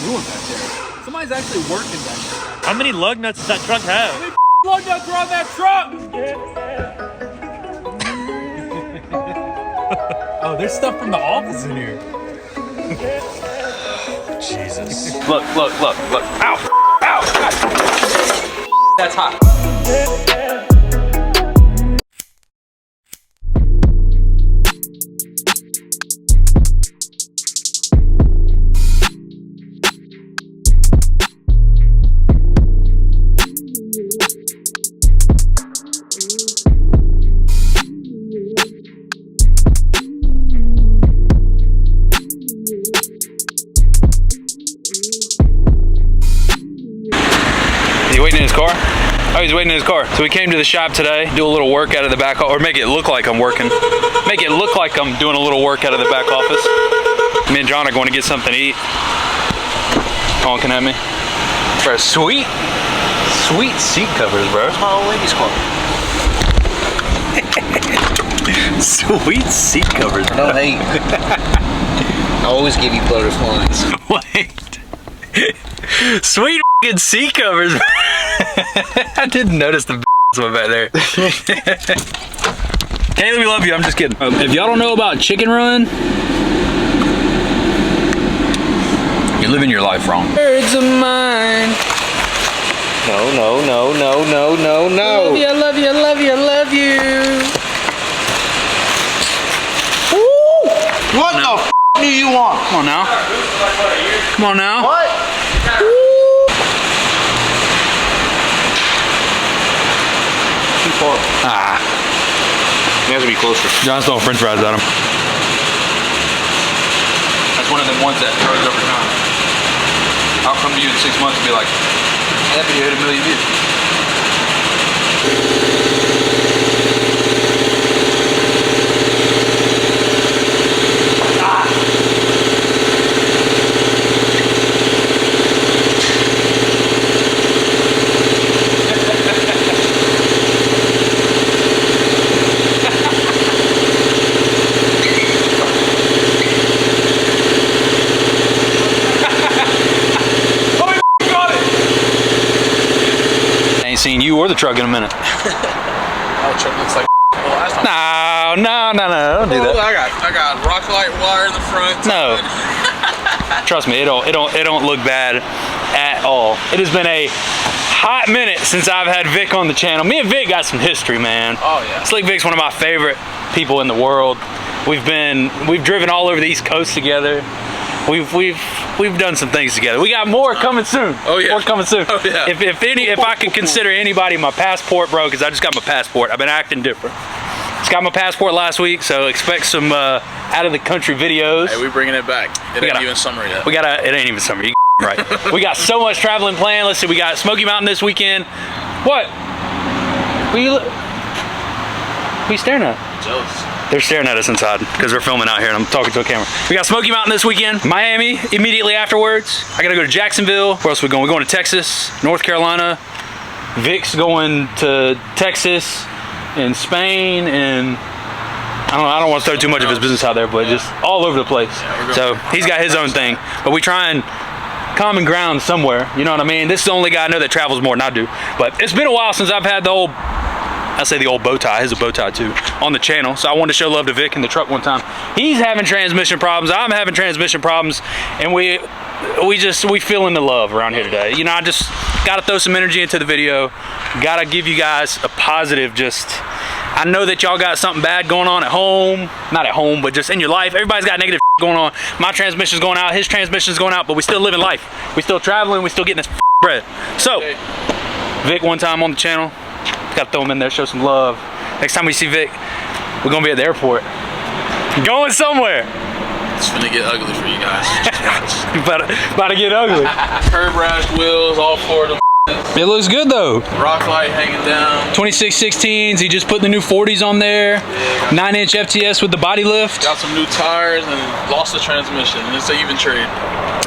doing back there? Somebody's actually working back there. How many lug nuts does that truck have? How many lug nuts are on that truck? Oh, there's stuff from the office in here. Jesus. Look. Ow! Ow! That's hot. Waiting in his car? Oh, he's waiting in his car. So we came to the shop today, do a little work out of the back, or make it look like I'm working. Make it look like I'm doing a little work out of the back office. Me and John are going to get something to eat. Honking at me. Bro, sweet seat covers, bro. It's my old lady's car. Sweet seat covers, bro. No hate. I always give you butterflies. Wait. Sweet seat covers. I didn't notice the one back there. Caleb, we love you. I'm just kidding. If y'all don't know about Chicken Run, you're living your life wrong. Birds of mine. No. Love you. Woo! What the f do you want? Come on now. Come on now. What? Too far. Ah. He has to be closer. John's throwing french fries at him. That's one of them ones that grows over time. I'll come to you in 6 months and be like, that video hit 1 million views. Seen you or the truck in a minute. Oh, truck looks like last time. No, don't do that. I got rock light wire in the front. No. Trust me, it don't look bad at all. It has been a hot minute since I've had Vic on the channel. Me and Vic got some history, man. Oh yeah. Slick Vic's one of my favorite people in the world. We've driven all over the East Coast together. We've done some things together. We got more coming soon. Oh yeah. More coming soon. Oh yeah. If I could consider anybody my passport, bro, because I just got my passport. I've been acting different. Just got my passport last week, so expect some out of the country videos. Hey, we bringing it back. It ain't even summer yet. It ain't even summer. You right. We got so much traveling planned. Let's see. We got Smoky Mountain this weekend. What? We staring at? Jealous. They're staring at us inside because we're filming out here and I'm talking to a camera. We got Smoky Mountain this weekend, Miami immediately afterwards. I gotta go to Jacksonville. Where else are we going? We're going to Texas, North Carolina. Vic's going to Texas and Spain, and I don't want to throw too much of his business out there, but just all over the place. Yeah, so he's got his own thing, but we try and common ground somewhere. You know what I mean? This is the only guy I know that travels more than I do. But it's been a while since I've had the old, I say the old bow tie, his a bow tie too, on the channel. So I wanted to show love to Vic in the truck one time. He's having transmission problems, I'm having transmission problems, and we feeling the love around here today. You know, I just gotta throw some energy into the video. Gotta give you guys a positive, I know that y'all got something bad going on at home. Not at home, but just in your life. Everybody's got negative going on. My transmission's going out, his transmission's going out, but we still living life. We still traveling, we still getting this bread. So, Vic one time on the channel. Gotta throw him in there, show some love. Next time we see Vic, we're gonna be at the airport. Going somewhere. It's gonna get ugly for you guys. about to get ugly. Curb rash wheels, all four of them It looks good though. Rock light hanging down. 2616s. He just put the new 40s on there. 9-inch FTS with the body lift. Got some new tires and lost the transmission. And it's an even trade.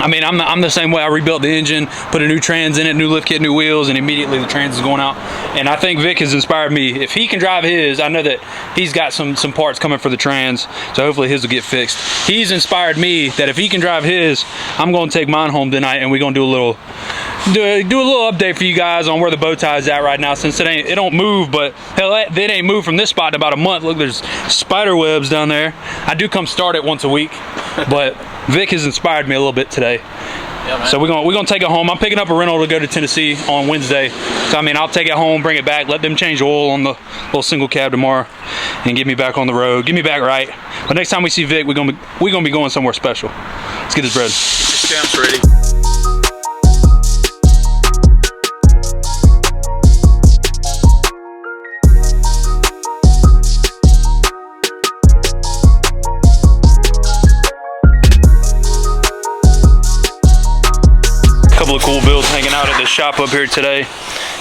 I mean, I'm the same way. I rebuilt the engine, put a new trans in it, new lift kit, new wheels, and immediately the trans is going out. And I think Vic has inspired me. If he can drive his, I know that he's got some parts coming for the trans, so hopefully his will get fixed. He's inspired me that if he can drive his, I'm going to take mine home tonight, and we're going to do a little update for you guys on where the bow tie is at right now, since it don't move. But hell, it ain't moved from this spot in about a month. Look, there's spider webs down there. I do come start it once a week, but Vic has inspired me a little bit today. Yeah, so we're gonna take it home. I'm picking up a rental to go to Tennessee on Wednesday. So I mean, I'll take it home, bring it back, let them change oil on the little single cab tomorrow, and get me back on the road, get me back right. But next time we see Vic, we're gonna be going somewhere special. Let's get this bread. Get your stamps ready. Couple of cool builds hanging out at the shop up here today.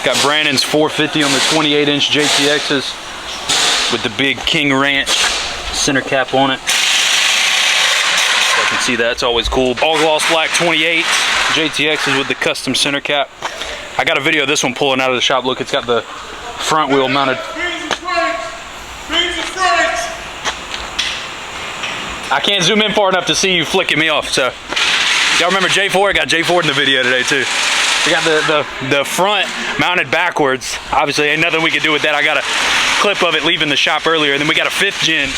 Got Brandon's 450 on the 28-inch JTXs with the big King Ranch center cap on it. So I can see that, it's always cool. All gloss black 28 JTXs with the custom center cap. I got a video of this one pulling out of the shop. Look, it's got the front wheel mounted. I can't zoom in far enough to see you flicking me off, so. Y'all remember J4? I got J4 in the video today too. We got the front mounted backwards. Obviously ain't nothing we can do with that. I got a clip of it leaving the shop earlier. And then we got a 5th gen.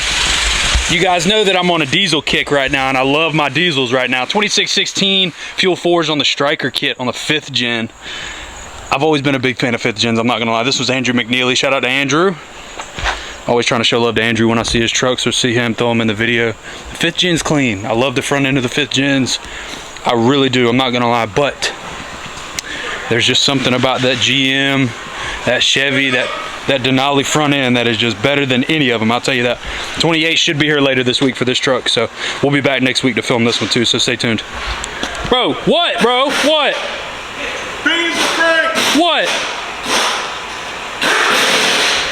You guys know that I'm on a diesel kick right now, and I love my diesels right now. 2616 Fuel 4s on the Striker kit on the 5th gen. I've always been a big fan of 5th gens, I'm not gonna lie. This was Andrew McNeely. Shout out to Andrew. Always trying to show love to Andrew when I see his trucks or see him, throw him in the video. The 5th gen's clean. I love the front end of the 5th gens. I really do, I'm not gonna lie, but there's just something about that GM, that Chevy, that Denali front end that is just better than any of them, I'll tell you that. 28 should be here later this week for this truck, so we'll be back next week to film this one too, so stay tuned. Bro, what, bro? What? What?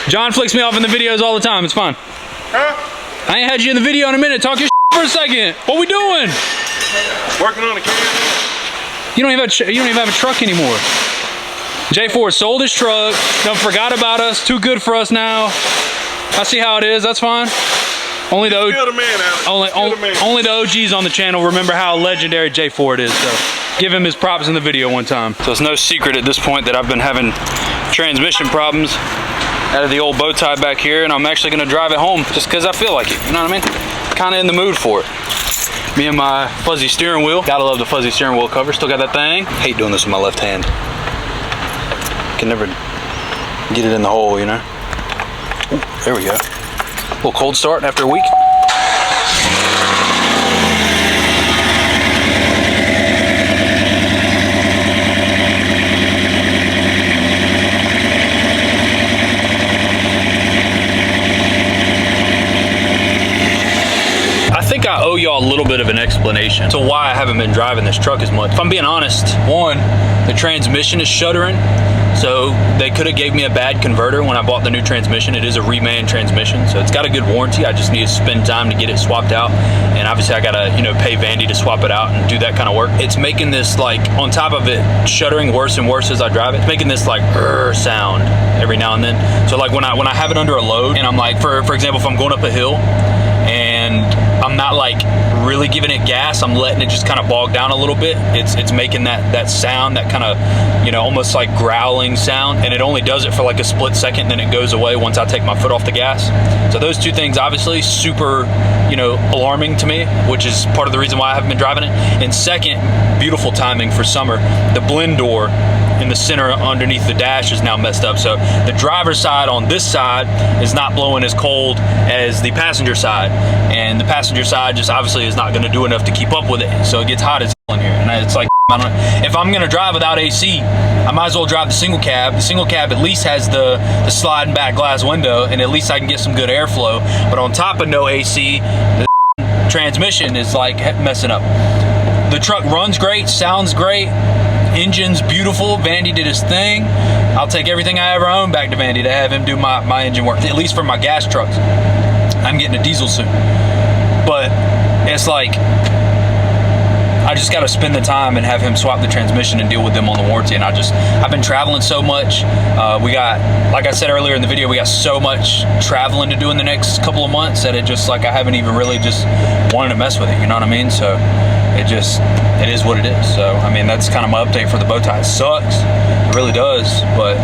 John flicks me off in the videos all the time, it's fine. Huh? I ain't had you in the video in a minute, talk your for a second. What we doing? Working on a can. You don't even have a truck anymore. J4 sold his truck, done forgot about us, too good for us now. I see how it is, that's fine. Only the OGs on the channel remember how legendary J4 it is, so give him his props in the video one time. So it's no secret at this point that I've been having transmission problems out of the old bow tie back here, and I'm actually gonna drive it home just because I feel like it, you know what I mean? Kind of in the mood for it. Me and my fuzzy steering wheel. Gotta love the fuzzy steering wheel cover. Still got that thing. Hate doing this with my left hand. Can never get it in the hole, you know? Ooh, there we go. A little cold start after a week. I owe y'all a little bit of an explanation to why I haven't been driving this truck as much. If I'm being honest, one, the transmission is shuddering, so they could have gave me a bad converter when I bought the new transmission. It is a reman transmission, so it's got a good warranty. I just need to spend time to get it swapped out, and obviously I gotta, you know, pay Vandy to swap it out and do that kind of work. It's making this, like, on top of it shuddering worse and worse as I drive it, it's making this like sound every now and then. So like when I have it under a load, and I'm like, for example, if I'm going up a hill and I'm not like really giving it gas, I'm letting it just kind of bog down a little bit, it's making that sound, that kind of, you know, almost like growling sound, and it only does it for like a split second, then it goes away once I take my foot off the gas. So those two things obviously super, you know, alarming to me, which is part of the reason why I haven't been driving it. And second, beautiful timing for summer, the blend door in the center underneath the dash is now messed up, so the driver's side on this side is not blowing as cold as the passenger side, and the passenger side just obviously is not going to do enough to keep up with it, so it gets hot as hell in here. And it's like, if I'm going to drive without AC, I might as well drive the single cab. The single cab at least has the sliding back glass window, and at least I can get some good airflow. But on top of no AC, the transmission is like messing up. The truck runs great, sounds great, Engine's beautiful. Vandy did his thing. I'll take everything I ever owned back to Vandy to have him do my engine work, at least for my gas trucks. I'm getting a diesel soon. But it's like, I just got to spend the time and have him swap the transmission and deal with them on the warranty. And I've been traveling so much. We got, like I said earlier in the video, we got so much traveling to do in the next couple of months that it just like, I haven't even really just wanted to mess with it, you know what I mean? So it is what it is. So, I mean, that's kind of my update for the bow tie. It sucks, it really does, but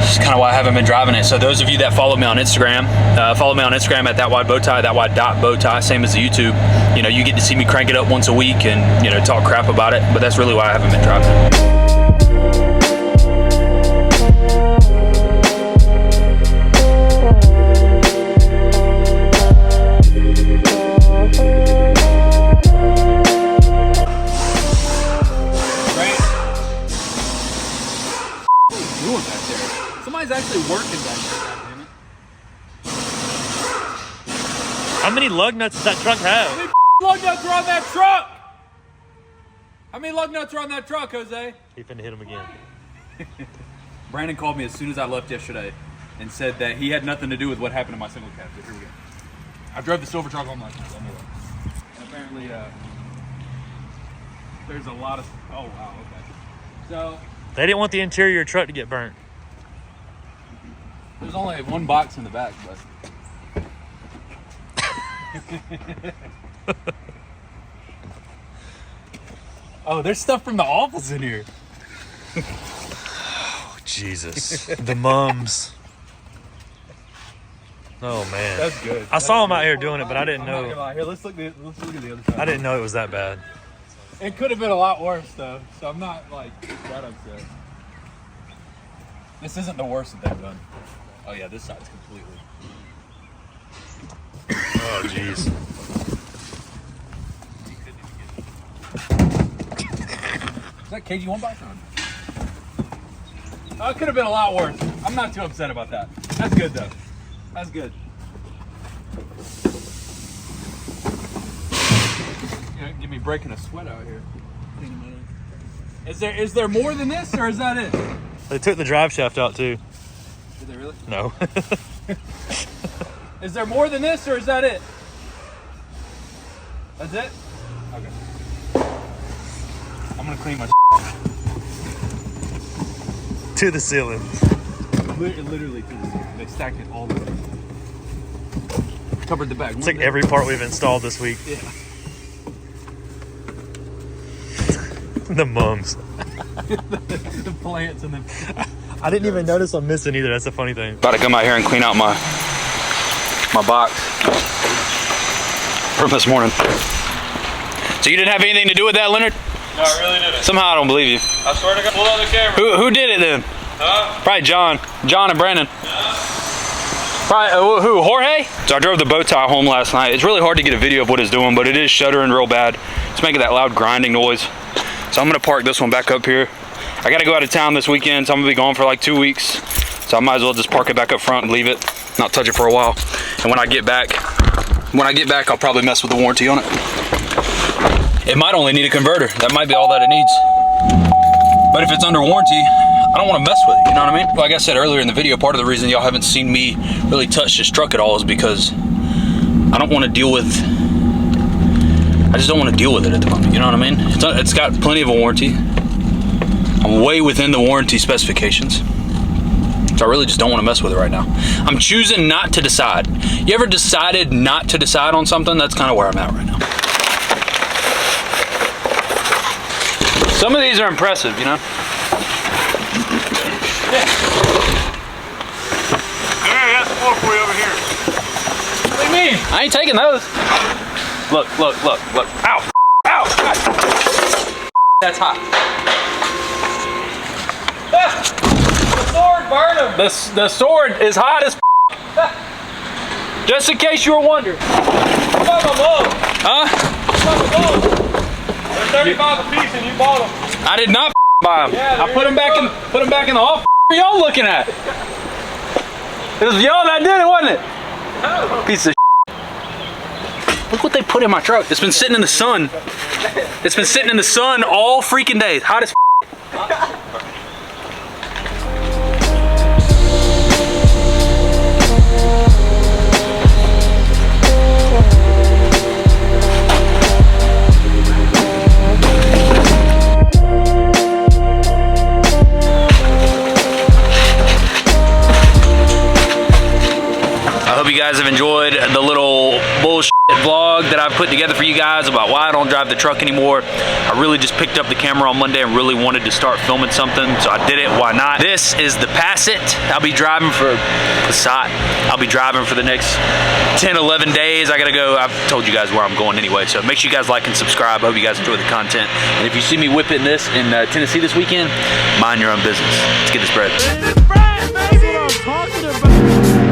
it's kind of why I haven't been driving it. So those of you that follow me on Instagram, follow me on Instagram at thatwide.bowtie, thatwide.bowtie, same as the YouTube. You know, you get to see me crank it up once a week and, you know, talk crap about it, but that's really why I haven't been driving it. Somebody's actually working back there, goddammit. How many lug nuts does that truck have? How many lug nuts are on that truck? How many lug nuts are on that truck, Jose? He finna hit him again. Brandon called me as soon as I left yesterday and said that he had nothing to do with what happened to my single cab. So here we go. I drove the silver truck home last night. And apparently, there's a lot of... Oh, wow, okay. So... They didn't want the interior of your truck to get burnt. There's only one box in the back, but... Oh, there's stuff from the office in here. Oh, Jesus. The mums. Oh, man. That's good. I saw him out here doing it, but I didn't know. Here, let's look at the other side. I didn't know it was that bad. It could have been a lot worse, though, so I'm not, like, that upset. This isn't the worst that they've done. Oh, yeah, this side's completely... Oh, jeez. Is that KG1 box on? Oh, it could have been a lot worse. I'm not too upset about that. That's good, though. That's good. Get me breaking a sweat out here. Is there more than this, or is that it? They took the drive shaft out, too. Did they really? No. Is there more than this, or is that it? That's it? Okay. I'm gonna clean my To the ceiling. literally to the ceiling. They stacked it all the way. Covered the back. It's like every part we've installed this week. Yeah. The mums. The plants and the... I didn't even notice I'm missing either. That's a funny thing. About to come out here and clean out my box from this morning. So you didn't have anything to do with that, Leonard? No, I really didn't. Somehow I don't believe you. I swear to God, pull out the camera. Who did it then? Huh? Probably John and Brandon. Probably, who, Jorge? So I drove the bow tie home last night. It's really hard to get a video of what it's doing, but it is shuddering real bad. It's making that loud grinding noise. So I'm gonna park this one back up here. I gotta go out of town this weekend, so I'm gonna be gone for like 2 weeks. So I might as well just park it back up front and leave it, not touch it for a while. And when I get back, I'll probably mess with the warranty on it. It might only need a converter. That might be all that it needs. But if it's under warranty, I don't want to mess with it, you know what I mean? Like I said earlier in the video, part of the reason y'all haven't seen me really touch this truck at all is because I don't want to deal with, I just don't want to deal with it at the moment, you know what I mean? It's got plenty of a warranty. I'm way within the warranty specifications. So I really just don't want to mess with it right now. I'm choosing not to decide. You ever decided not to decide on something? That's kind of where I'm at right now. Some of these are impressive, you know? Hey, I got some more for you over here. What do you mean? I ain't taking those. Look. Ow. Ow. That's hot. The sword burned him. The sword is hot as just in case you were wondering. What about my mom? Huh? What about my mom? They're 35 a piece and you bought them. I did not buy them. Yeah, I put them back in the office. What are y'all looking at? It was y'all that did it, wasn't it? No. Piece of Look what they put in my truck. It's been sitting in the sun. It's been sitting in the sun all freaking day. Hot as I hope you guys have enjoyed the little bullshit vlog that I've put together for you guys about why I don't drive the truck anymore. I really just picked up the camera on Monday and really wanted to start filming something, so I did it. Why not? This is the Passat. I'll be driving for Passat. I'll be driving for the next 10, 11 days. I gotta go. I've told you guys where I'm going anyway, so make sure you guys like and subscribe. I hope you guys enjoy the content. And if you see me whipping this in Tennessee this weekend, mind your own business. Let's get this bread. This is bread, baby. That's what I'm talking about.